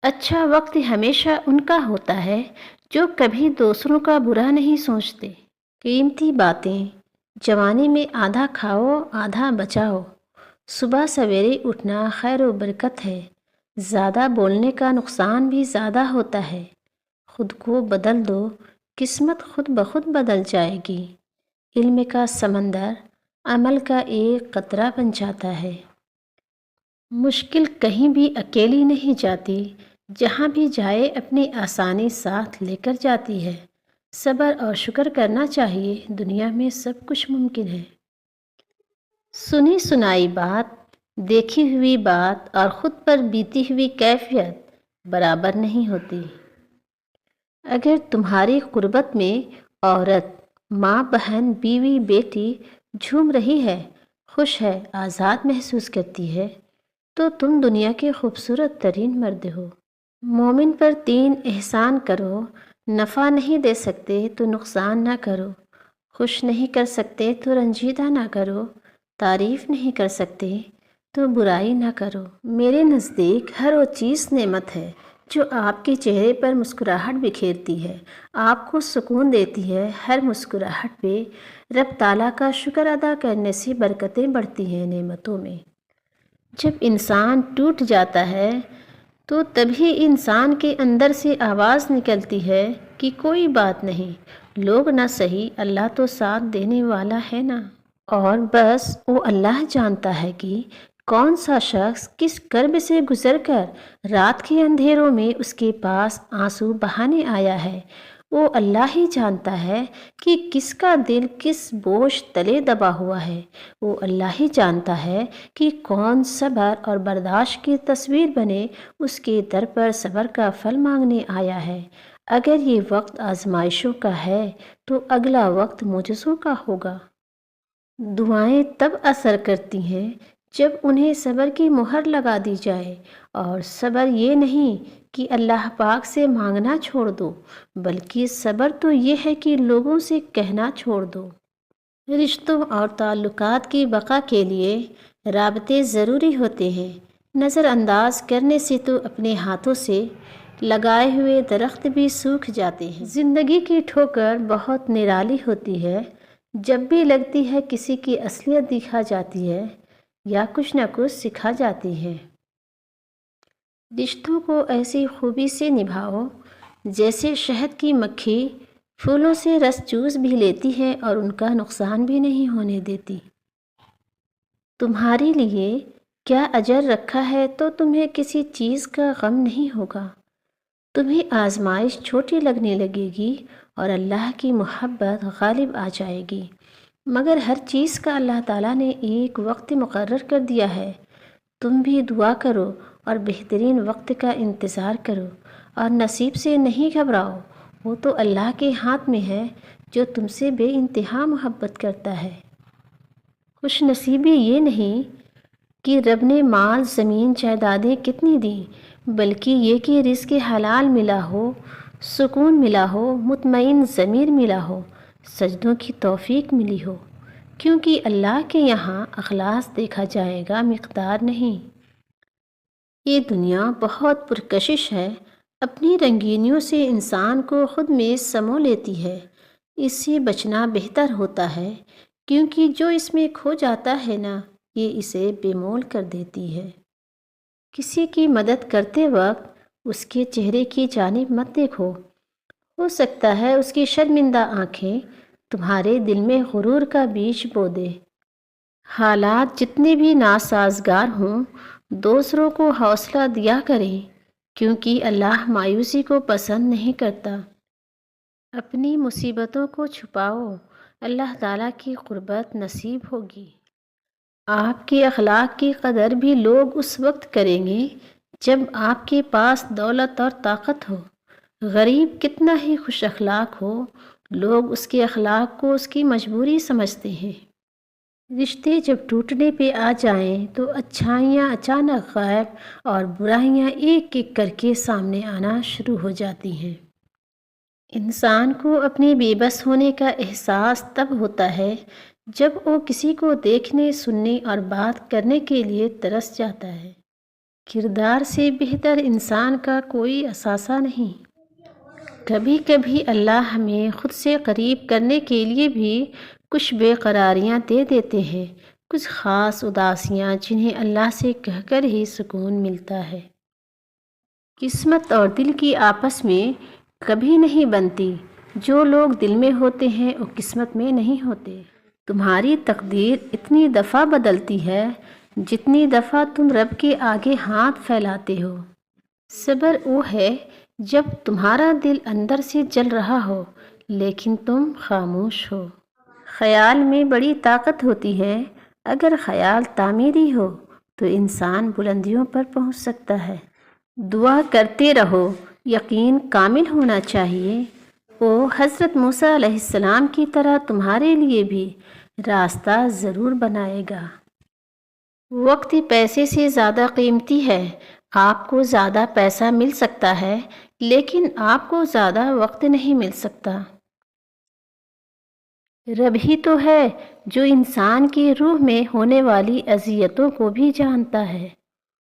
اچھا وقت ہمیشہ ان کا ہوتا ہے جو کبھی دوسروں کا برا نہیں سوچتے۔ قیمتی باتیں، جوانی میں آدھا کھاؤ آدھا بچاؤ، صبح سویرے اٹھنا خیر و برکت ہے، زیادہ بولنے کا نقصان بھی زیادہ ہوتا ہے، خود کو بدل دو، قسمت خود بخود بدل جائے گی۔ علم کا سمندر عمل کا ایک قطرہ بن جاتا ہے۔ مشکل کہیں بھی اکیلی نہیں جاتی، جہاں بھی جائے اپنی آسانی ساتھ لے کر جاتی ہے۔ صبر اور شکر کرنا چاہیے، دنیا میں سب کچھ ممکن ہے۔ سنی سنائی بات، دیکھی ہوئی بات اور خود پر بیتی ہوئی کیفیت برابر نہیں ہوتی۔ اگر تمہاری قربت میں عورت، ماں، بہن، بیوی، بیٹی جھوم رہی ہے، خوش ہے، آزاد محسوس کرتی ہے، تو تم دنیا کے خوبصورت ترین مرد ہو۔ مومن پر 3 احسان کرو، نفع نہیں دے سکتے تو نقصان نہ کرو، خوش نہیں کر سکتے تو رنجیدہ نہ کرو، تعریف نہیں کر سکتے تو برائی نہ کرو۔ میرے نزدیک ہر وہ چیز نعمت ہے جو آپ کے چہرے پر مسکراہٹ بکھیرتی ہے، آپ کو سکون دیتی ہے۔ ہر مسکراہٹ پہ رب تعالیٰ کا شکر ادا کرنے سے برکتیں بڑھتی ہیں نعمتوں میں۔ جب انسان ٹوٹ جاتا ہے تو تبھی انسان کے اندر سے آواز نکلتی ہے کہ کوئی بات نہیں، لوگ نہ سہی، اللہ تو ساتھ دینے والا ہے نا۔ اور بس وہ اللہ جانتا ہے کہ کون سا شخص کس کرب سے گزر کر رات کے اندھیروں میں اس کے پاس آنسو بہانے آیا ہے۔ وہ اللہ ہی جانتا ہے کہ کس کا دل کس بوجھ تلے دبا ہوا ہے۔ وہ اللہ ہی جانتا ہے کہ کون صبر اور برداشت کی تصویر بنے اس کے در پر صبر کا پھل مانگنے آیا ہے۔ اگر یہ وقت آزمائشوں کا ہے تو اگلا وقت معجزوں کا ہوگا۔ دعائیں تب اثر کرتی ہیں جب انہیں صبر کی مہر لگا دی جائے، اور صبر یہ نہیں کہ اللہ پاک سے مانگنا چھوڑ دو، بلکہ صبر تو یہ ہے کہ لوگوں سے کہنا چھوڑ دو۔ رشتوں اور تعلقات کی بقا کے لیے رابطے ضروری ہوتے ہیں۔ نظر انداز کرنے سے تو اپنے ہاتھوں سے لگائے ہوئے درخت بھی سوکھ جاتے ہیں۔ زندگی کی ٹھوکر بہت نرالی ہوتی ہے، جب بھی لگتی ہے کسی کی اصلیت دکھا جاتی ہے یا کچھ نہ کچھ سکھا جاتی ہے۔ رشتوں کو ایسی خوبی سے نبھاؤ جیسے شہد کی مکھی پھولوں سے رس چوس بھی لیتی ہے اور ان کا نقصان بھی نہیں ہونے دیتی۔ تمہارے لیے کیا اجر رکھا ہے تو تمہیں کسی چیز کا غم نہیں ہوگا۔ تمہیں آزمائش چھوٹی لگنے لگے گی اور اللہ کی محبت غالب آ جائے گی، مگر ہر چیز کا اللہ تعالیٰ نے ایک وقت مقرر کر دیا ہے۔ تم بھی دعا کرو اور بہترین وقت کا انتظار کرو، اور نصیب سے نہیں گھبراؤ، وہ تو اللہ کے ہاتھ میں ہے جو تم سے بے انتہا محبت کرتا ہے۔ خوش نصیبی یہ نہیں کہ رب نے مال، زمین، جائیدادیں کتنی دیں، بلکہ یہ کہ رزق حلال ملا ہو، سکون ملا ہو، مطمئن ضمیر ملا ہو، سجدوں کی توفیق ملی ہو، کیونکہ اللہ کے یہاں اخلاص دیکھا جائے گا، مقدار نہیں۔ یہ دنیا بہت پرکشش ہے، اپنی رنگینیوں سے انسان کو خود میں سمو لیتی ہے۔ اس سے بچنا بہتر ہوتا ہے، کیونکہ جو اس میں کھو جاتا ہے نا، یہ اسے بے مول کر دیتی ہے۔ کسی کی مدد کرتے وقت اس کے چہرے کی جانب مت دیکھو، ہو سکتا ہے اس کی شرمندہ آنکھیں تمہارے دل میں غرور کا بیج بو دے۔ حالات جتنے بھی ناسازگار ہوں، دوسروں کو حوصلہ دیا کریں، کیونکہ اللہ مایوسی کو پسند نہیں کرتا۔ اپنی مصیبتوں کو چھپاؤ، اللہ تعالیٰ کی قربت نصیب ہوگی۔ آپ کے اخلاق کی قدر بھی لوگ اس وقت کریں گے جب آپ کے پاس دولت اور طاقت ہو۔ غریب کتنا ہی خوش اخلاق ہو، لوگ اس کے اخلاق کو اس کی مجبوری سمجھتے ہیں۔ رشتے جب ٹوٹنے پہ آ جائیں تو اچھائیاں اچانک غائب اور برائیاں ایک ایک کر کے سامنے آنا شروع ہو جاتی ہیں۔ انسان کو اپنے بے بس ہونے کا احساس تب ہوتا ہے جب وہ کسی کو دیکھنے، سننے اور بات کرنے کے لیے ترس جاتا ہے۔ کردار سے بہتر انسان کا کوئی اثاثہ نہیں۔ کبھی کبھی اللہ ہمیں خود سے قریب کرنے کے لیے بھی کچھ بے قراریاں دے دیتے ہیں، کچھ خاص اداسیاں جنہیں اللہ سے کہہ کر ہی سکون ملتا ہے۔ قسمت اور دل کی آپس میں کبھی نہیں بنتی، جو لوگ دل میں ہوتے ہیں وہ قسمت میں نہیں ہوتے۔ تمہاری تقدیر اتنی دفعہ بدلتی ہے جتنی دفعہ تم رب کے آگے ہاتھ پھیلاتے ہو۔ صبر وہ ہے جب تمہارا دل اندر سے جل رہا ہو لیکن تم خاموش ہو۔ خیال میں بڑی طاقت ہوتی ہے، اگر خیال تعمیری ہو تو انسان بلندیوں پر پہنچ سکتا ہے۔ دعا کرتے رہو، یقین کامل ہونا چاہیے، وہ حضرت موسیٰ علیہ السلام کی طرح تمہارے لیے بھی راستہ ضرور بنائے گا۔ وقت پیسے سے زیادہ قیمتی ہے۔ آپ کو زیادہ پیسہ مل سکتا ہے لیکن آپ کو زیادہ وقت نہیں مل سکتا۔ رب ہی تو ہے جو انسان کی روح میں ہونے والی اذیتوں کو بھی جانتا ہے۔